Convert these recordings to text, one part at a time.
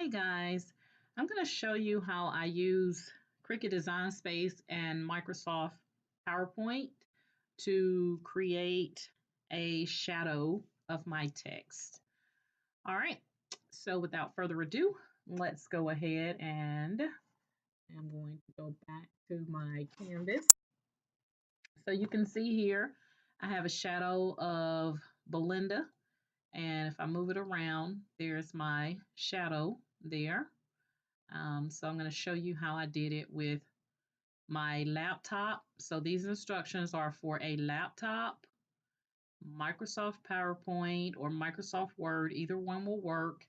Hey guys, I'm going to show you how I use Cricut Design Space and Microsoft PowerPoint to create a shadow of my text. All right, so without further ado, let's go ahead and I'm going to go back to my canvas. So you can see here, I have a shadow of Belinda, and if I move it around, there's my shadow there. So I'm going to show you how I did it with my laptop. So these instructions are for a laptop, Microsoft PowerPoint, or Microsoft Word. Either one will work.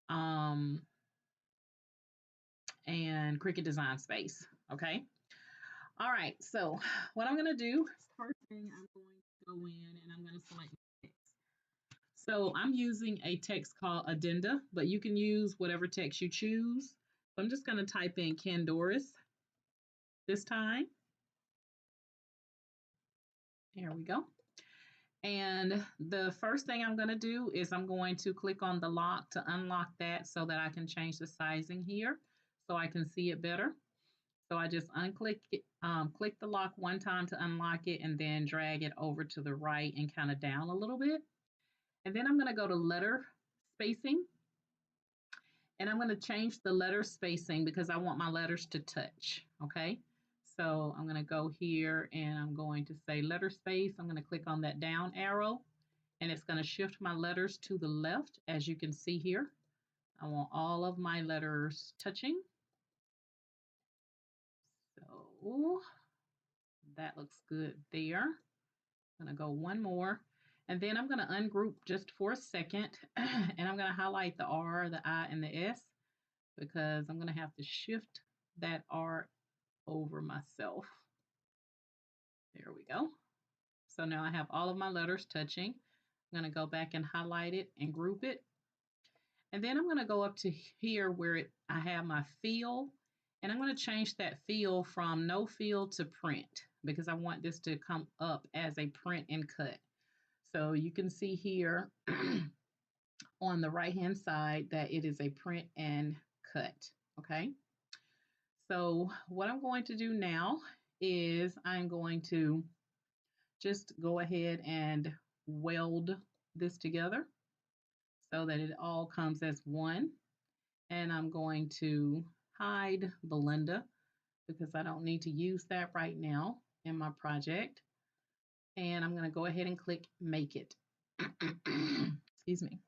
And Cricut Design Space. Okay. All right. So what I'm going to do, first thing I'm going to go in and I'm going to select text. So I'm using a text called Addenda, but you can use whatever text you choose. So I'm just going to type in Candoris this time. There we go. And the first thing I'm going to do is I'm going to click on the lock to unlock that so that I can change the sizing here so I can see it better. So I just unclick it, click the lock one time to unlock it and then drag it over to the right and kind of down a little bit. And then I'm going to go to letter spacing. And I'm going to change the letter spacing because I want my letters to touch. Okay. So I'm going to go here and I'm going to say letter space. I'm going to click on that down arrow and it's going to shift my letters to the left. As you can see here, I want all of my letters touching. So that looks good there. I'm going to go one more and then I'm going to ungroup just for a second and I'm going to highlight the R, the I, and the S because I'm going to have to shift that R over myself. There we go. So now I have all of my letters touching. I'm going to go back and highlight it and group it. And then I'm going to go up to here where I have my fill. And I'm going to change that fill from no fill to print because I want this to come up as a print and cut. So you can see here on the right hand side that it is a print and cut. Okay. So what I'm going to do now is I'm going to just go ahead and weld this together so that it all comes as one. And I'm going to hide Belinda because I don't need to use that right now in my project. And I'm going to go ahead and click Make It. Excuse me.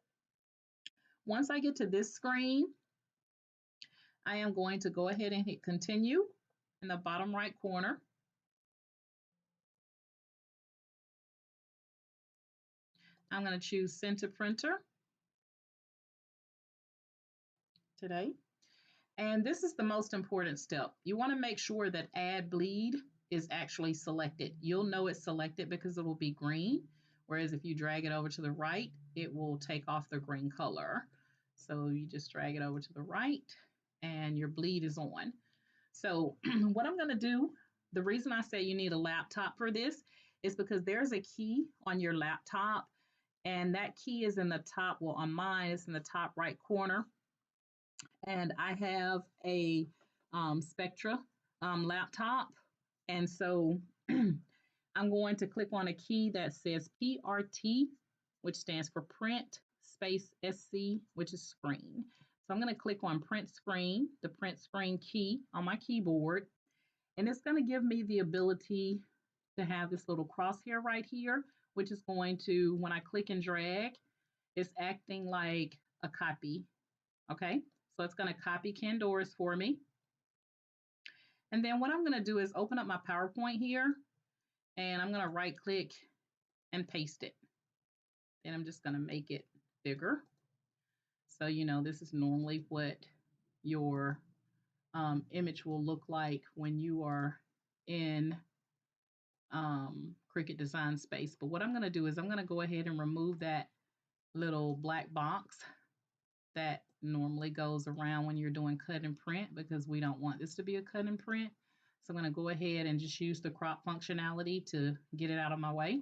Once I get to this screen, I am going to go ahead and hit Continue in the bottom right corner. I'm going to choose Send to Printer today. And this is the most important step. You want to make sure that Add Bleed is actually selected. You'll know it's selected because it will be green, whereas if you drag it over to the right, it will take off the green color. So you just drag it over to the right and your bleed is on. So what I'm going to do, the reason I say you need a laptop for this is because there's a key on your laptop and that key is in the top, well on mine it's in the top right corner. And I have a Spectra laptop. And so I'm going to click on a key that says PRT, which stands for Print Space SC, which is Screen. So I'm going to click on Print Screen, the Print Screen key on my keyboard. And it's going to give me the ability to have this little crosshair right here, which is going to, when I click and drag, it's acting like a copy. Okay. So it's going to copy Candoris for me. And then what I'm going to do is open up my PowerPoint here and I'm going to right click and paste it. Then I'm just going to make it bigger. So, you know, this is normally what your image will look like when you are in Cricut Design Space. But what I'm going to do is I'm going to go ahead and remove that little black box that normally goes around when you're doing cut and print because we don't want this to be a cut and print. So I'm going to go ahead and just use the crop functionality to get it out of my way.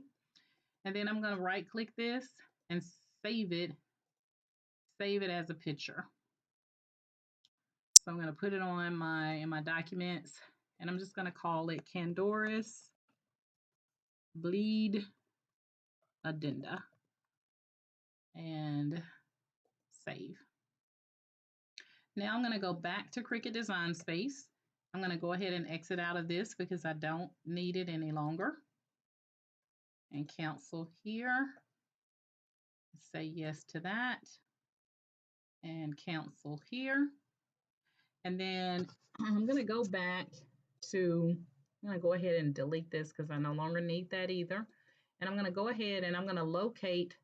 And then I'm going to right click this and save it as a picture. So I'm going to put it on in my documents, and I'm just going to call it Candoris Bleed Addenda and save. Now I'm going to go back to Cricut Design Space. I'm going to go ahead and exit out of this because I don't need it any longer. And cancel here. Say yes to that. And cancel here. And then I'm going to go back to, I'm going to go ahead and delete this because I no longer need that either. And I'm going to go ahead and I'm going to locate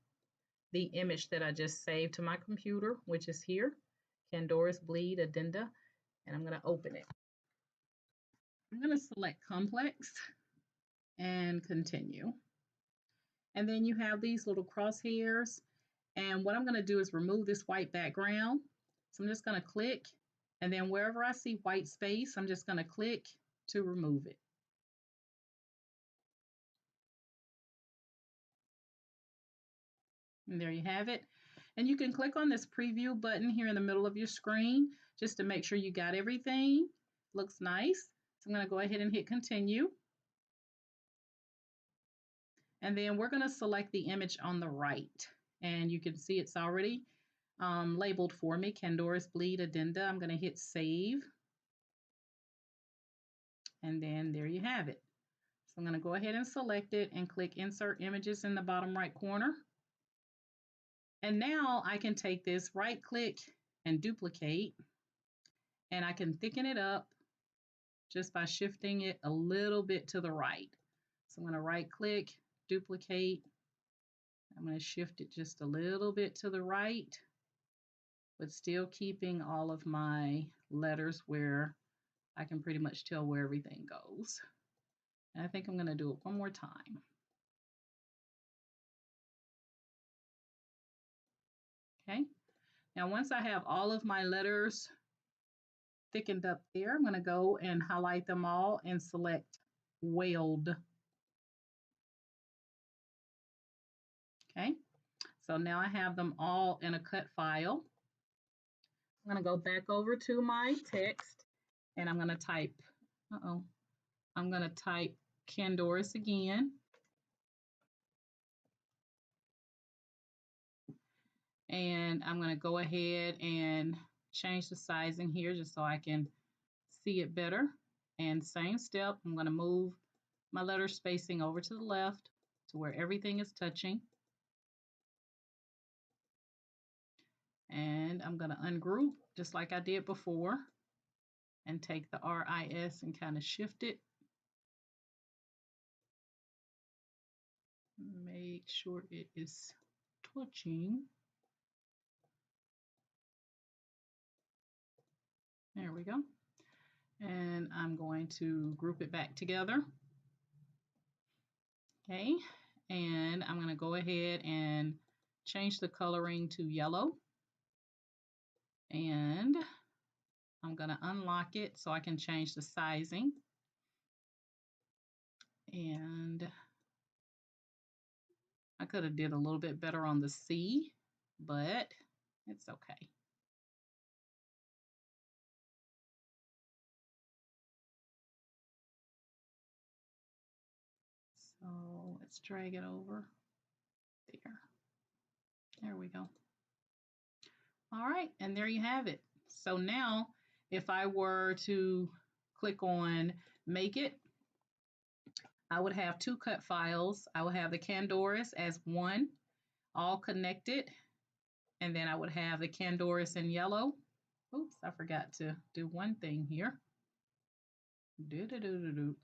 the image that I just saved to my computer, which is here, Candoris Bleed Addenda, and I'm going to open it. I'm going to select complex and continue. And then you have these little crosshairs. And what I'm going to do is remove this white background. So I'm just going to click, and then wherever I see white space, I'm just going to click to remove it. And there you have it. And you can click on this preview button here in the middle of your screen just to make sure you got everything. Looks nice. So I'm going to go ahead and hit continue. And then we're going to select the image on the right. And you can see it's already labeled for me, Candoris Bleed Addenda. I'm going to hit save. And then there you have it. So I'm going to go ahead and select it and click Insert Images in the bottom right corner. And now I can take this, right click and duplicate, and I can thicken it up just by shifting it a little bit to the right. So I'm going to right click, duplicate. I'm going to shift it just a little bit to the right, but still keeping all of my letters where I can pretty much tell where everything goes. And I think I'm going to do it one more time. Okay. Now, once I have all of my letters thickened up there, I'm going to go and highlight them all and select Weld. Okay. So now I have them all in a cut file. I'm going to go back over to my text and I'm going to type, I'm going to type Candoris again. And I'm going to go ahead and change the sizing here just so I can see it better. And same step, I'm going to move my letter spacing over to the left to where everything is touching. And I'm going to ungroup just like I did before and take the RIS and kind of shift it. Make sure it is touching. There we go. And I'm going to group it back together. Okay, and I'm going to go ahead and change the coloring to yellow. And I'm going to unlock it so I can change the sizing. And I could have did a little bit better on the C, but it's okay. So let's drag it over there. There we go. All right, and there you have it. So now if I were to click on Make It, I would have two cut files. I would have the Candoris as one, all connected, and then I would have the Candoris in yellow. Oops, I forgot to do one thing here. Do-do-do-do-do.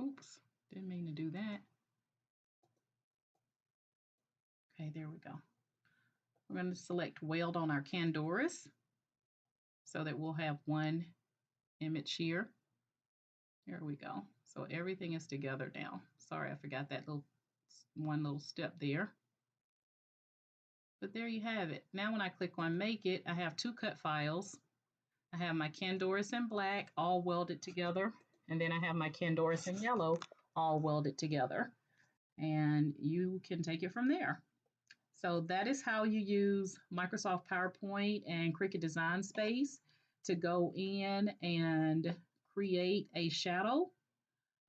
Oops, didn't mean to do that. Okay, there we go. We're going to select Weld on our Candoris so that we'll have one image here. There we go. So everything is together now. Sorry, I forgot that one little step there. But there you have it. Now when I click on Make It, I have two cut files. I have my Candoris in black all welded together, and then I have my Candoris in yellow all welded together. And you can take it from there. So that is how you use Microsoft PowerPoint and Cricut Design Space to go in and create a shadow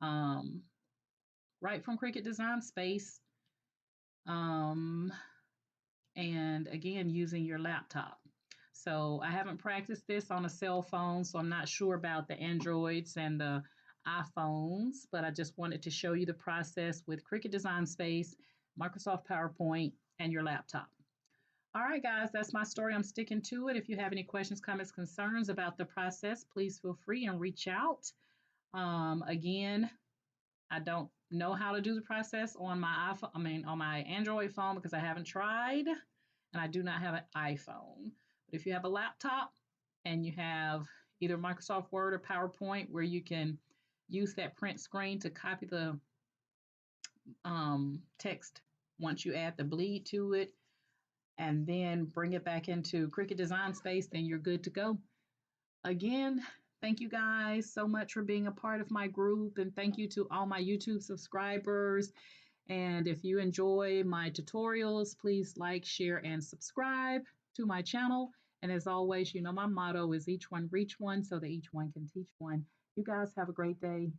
um, right from Cricut Design Space. And again, using your laptop. So I haven't practiced this on a cell phone, so I'm not sure about the Androids and the iPhones, but I just wanted to show you the process with Cricut Design Space, Microsoft PowerPoint, and your laptop. All right, guys, that's my story. I'm sticking to it. If you have any questions, comments, concerns about the process, please feel free and reach out. Again, I don't know how to do the process on my iPhone, on my Android phone because I haven't tried, and I do not have an iPhone. But if you have a laptop and you have either Microsoft Word or PowerPoint where you can use that print screen to copy the text once you add the bleed to it, and then bring it back into Cricut Design Space, then you're good to go. Again, thank you guys so much for being a part of my group, and thank you to all my YouTube subscribers. And if you enjoy my tutorials, please like, share, and subscribe to my channel. And as always, you know my motto is each one reach one so that each one can teach one. You guys have a great day.